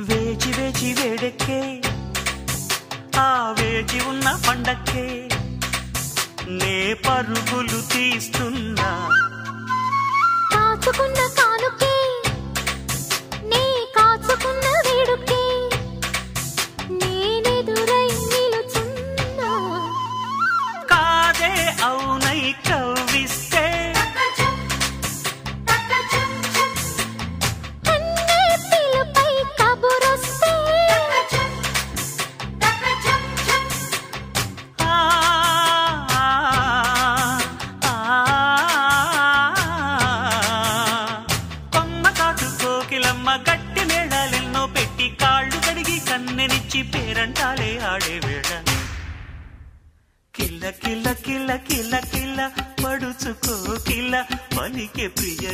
వేచి వేచి వేడెక్కే ఆ వేచి ఉన్న పండక్కే నే పరుగులు తీస్తున్నా కాచుకున్న కానుకే నీ కాచుకున్న వేడుకే నేనెదురై నిలుచున్నా కాదే అవునై కవ్విస్తే కన్నే పిలుపై కబురొస్తే కోకిలమ్మ గట్టి మేళాలెన్నో పెట్టి కాళ్ళు కడిగి కన్నెనిచ్చి పేరంటాలే ఆడే వేళ కిల్ల కిల్ల కిల్ల కిల్ల కిల్ల పడుచుకో కిల్ల పలికే ప్రియ